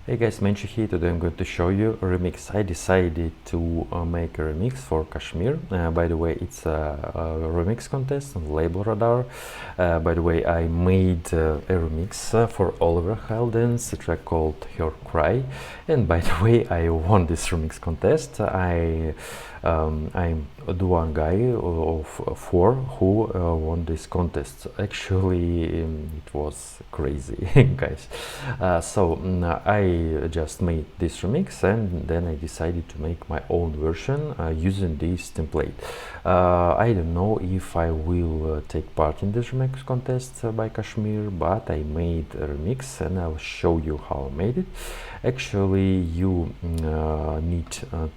Hey guys, Menchi here. Today I'm going to show you a remix. I decided to make a remix for Kashmir. By the way, it's a remix contest on Label Radar. By the way, I made a remix for Oliver Heldens, a track called Her Cry. And by the way, I won this remix contest. I'm the one guy of four who won this contest. Actually, it was crazy, guys. I just made this remix and then I decided to make my own version using this template. I don't know if I will take part in this remix contest by Kashmir, but I made a remix and I'll show you how I made it. Actually, you need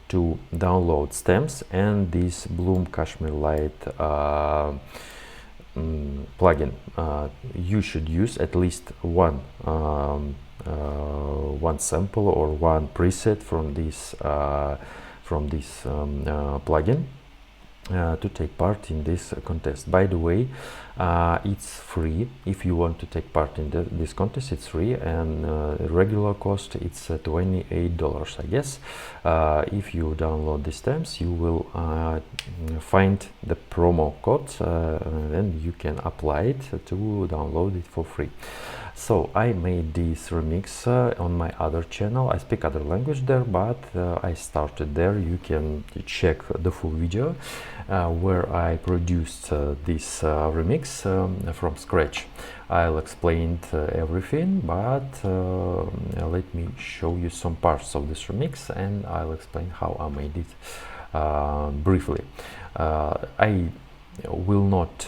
to download stems and this Bloom Kashmir Light plugin. You should use at least one sample or one preset from this plugin to take part in this contest. By the way, it's free. If you want to take part in this contest, it's free, and regular cost it's $28, I guess. If you download the stems, you will find the promo code and you can apply it to download it for free. So I made this remix on my other channel. I speak other language there, but I started there. You can check the full video where I produced this remix from scratch. I'll explain everything, but let me show you some parts of this remix and I'll explain how I made it briefly. I will not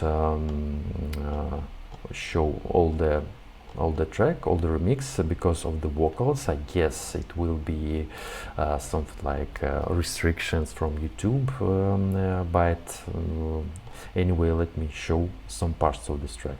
show all the track, all the remix, because of the vocals. I guess it will be something like restrictions from YouTube, but anyway, let me show some parts of this track.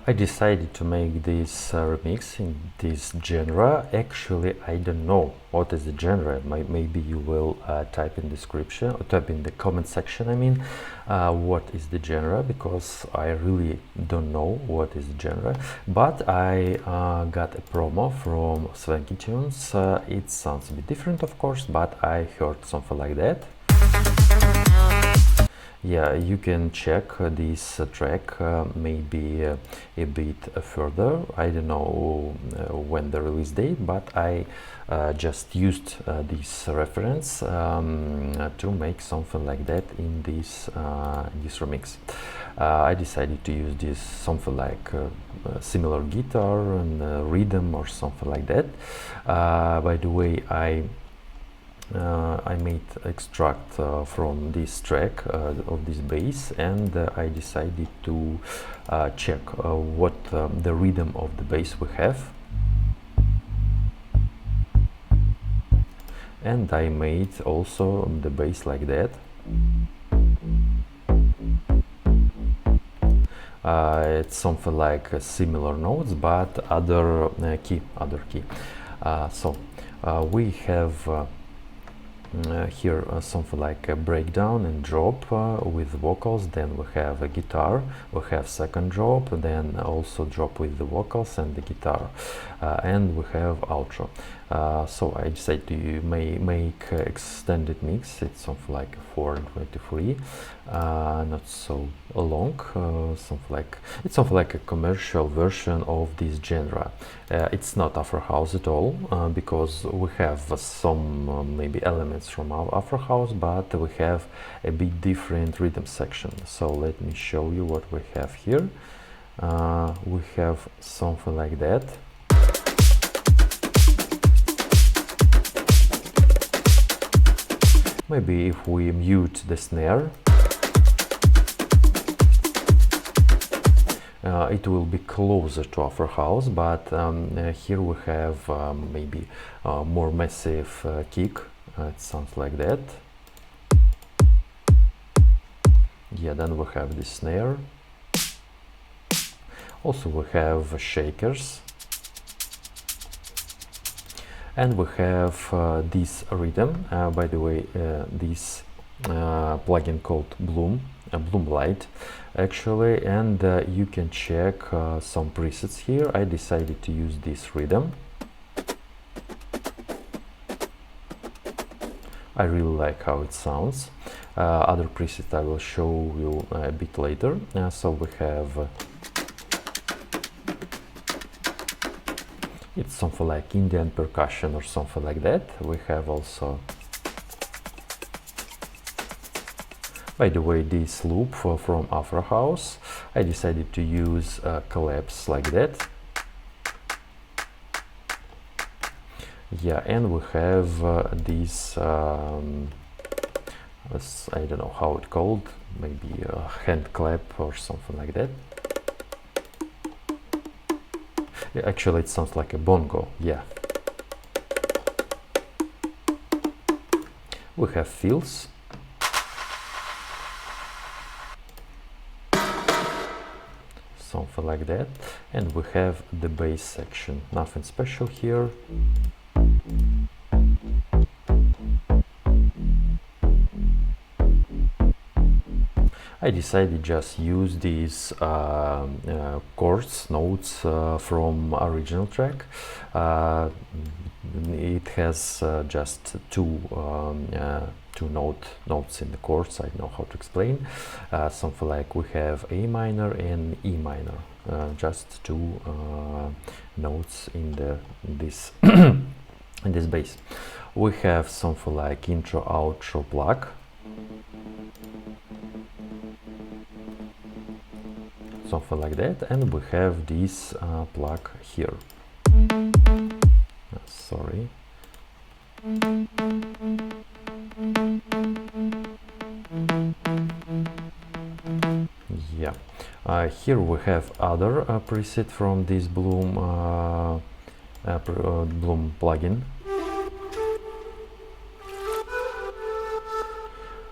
I decided to make this remix in this genre. Actually, I don't know what is the genre. Maybe you will type in description or type in the comment section. I mean, what is the genre? Because I really don't know what is the genre. But I got a promo from Swanky Tunes. It sounds a bit different, of course, but I heard something like that. Yeah, you can check this track maybe a bit further. I don't know when the release date, but I just used this reference to make something like that in this remix. I decided to use this something like similar guitar and rhythm or something like that. By the way, I made extract from this track of this bass, and I decided to check what the rhythm of the bass we have, and I made also the bass like that. It's something like similar notes but other key. So we have here something like a breakdown and drop with vocals, then we have a guitar, we have second drop, then also drop with the vocals and the guitar, and we have outro. So I decided to make extended mix. It's something like 4:23, not so long. It's something like a commercial version of this genre. It's not Afro house at all, because we have some maybe elements from our Afro house, but we have a bit different rhythm section. So let me show you what we have here. We have something like that. Maybe if we mute the snare, it will be closer to Afro house, but here we have maybe more massive kick. It sounds like that. Yeah, then we have the snare. Also we have shakers. And we have this rhythm, by the way, this plugin called Bloom Light actually, and you can check some presets here. I decided to use this rhythm. I really like how it sounds. Other presets I will show you a bit later. So we have it's something like Indian percussion or something like that. We have also, by the way, this loop from Afro House. I decided to use collapse like that. Yeah, and we have this, I don't know how it's called, maybe a hand clap or something like that. Actually, it sounds like a bongo, yeah. We have fills. Something like that. And we have the bass section. Nothing special here. I decided just use these chords, notes from original track. It has just two notes in the chords. I don't know how to explain. Something like we have A minor and E minor, just two notes in this in this bass. We have something like intro outro plug. Something like that, and we have this plug here. Sorry. Yeah. Here we have other preset from this Bloom Bloom plugin.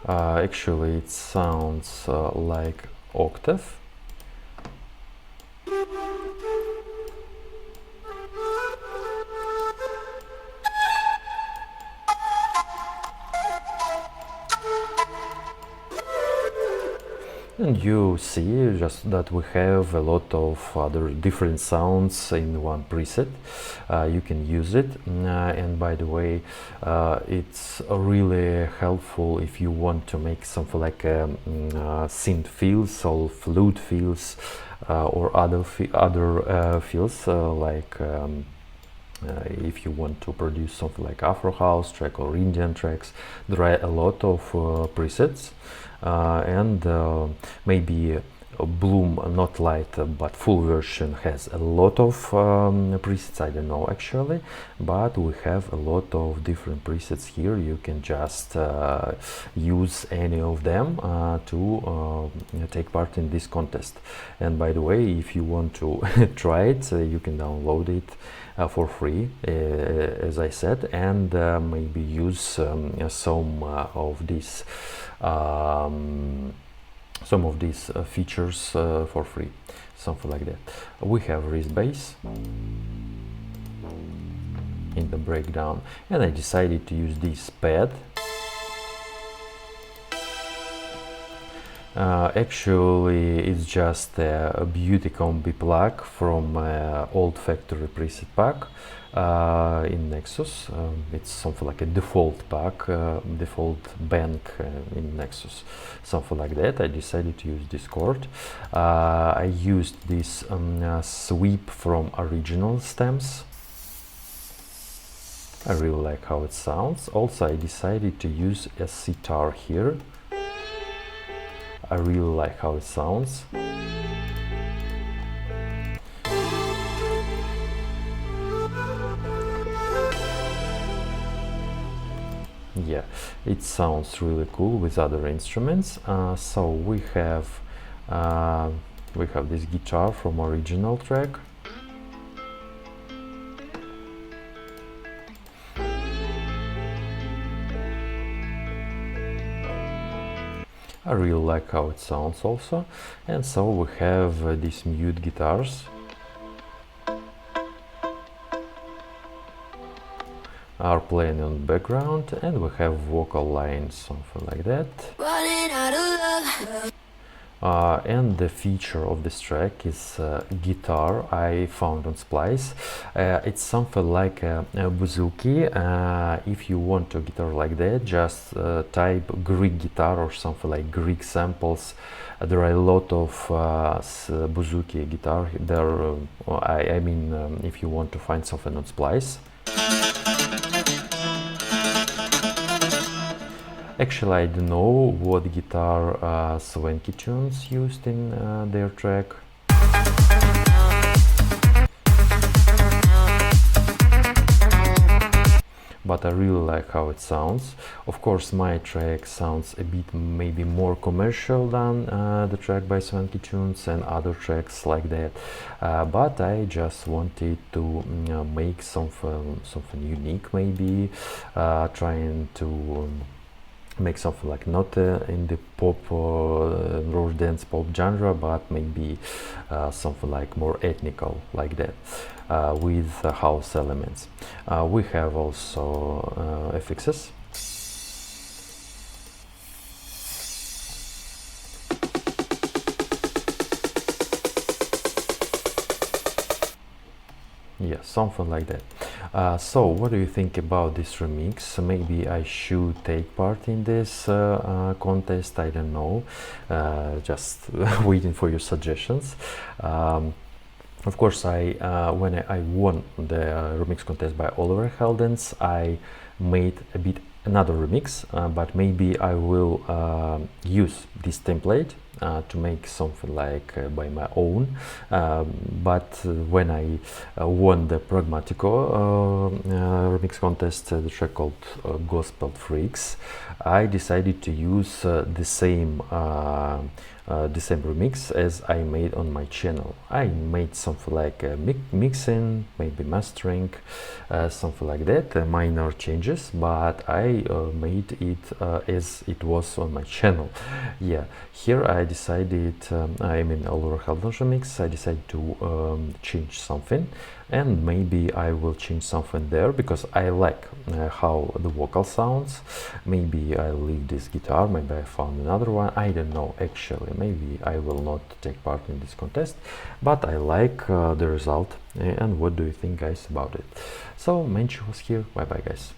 Actually, it sounds like octave. And you see just that we have a lot of other different sounds in one preset. You can use it, and by the way, it's really helpful if you want to make something like synth fills or flute fills or other fills like if you want to produce something like Afro house track or Indian tracks. There are a lot of presets, and maybe Bloom not light but full version has a lot of presets. I don't know actually, but we have a lot of different presets here. You can just use any of them to take part in this contest. And by the way, if you want to try it, you can download it for free, as I said, and maybe use some of these features for free, something like that. We have wrist bass in the breakdown, and I decided to use this pad. Actually, it's just a Beauty Combi plug from old factory preset pack. in Nexus. It's something like a default pack, default bank in Nexus, something like that. I decided to use this chord. I used this sweep from original stems. I really like how it sounds. Also, I decided to use a sitar here. I really like how it sounds. Yeah, it sounds really cool with other instruments. So we have this guitar from original track. I really like how it sounds also. And so we have these mute guitars. Are playing on the background, and we have vocal lines, something like that. And the feature of this track is guitar I found on Splice. It's something like a bouzouki. If you want a guitar like that, just type Greek guitar or something like Greek samples. There are a lot of bouzouki guitar there. I mean, if you want to find something on Splice. Actually, I don't know what guitar Swanky Tunes used in their track. But I really like how it sounds. Of course, my track sounds a bit maybe more commercial than the track by Swanky Tunes and other tracks like that. But I just wanted to make something unique, maybe trying to make something like not in the pop or dance pop genre, but maybe something like more ethnical like that, with house elements. We have also FXs. Yeah, something like that. So what do you think about this remix? Maybe I should take part in this contest, I don't know. Just waiting for your suggestions. Of course, when I won the remix contest by Oliver Heldens, I made a bit another remix, but maybe I will use this template to make something like by my own. But when I won the Pragmatico remix contest, the track called Gospel Freaks, I decided to use the same remix as I made on my channel. I made something like mixing, maybe mastering, something like that, minor changes, but I made it as it was on my channel. Yeah, here I decided, I mean Oliver Heldens remix, I decided to change something, and maybe I will change something there because I like how the vocal sounds. Maybe I'll leave this guitar, maybe I found another one, I don't know actually. Maybe I will not take part in this contest, but I like the result. And what do you think, guys, about it? So Menchi was here. Bye bye, guys.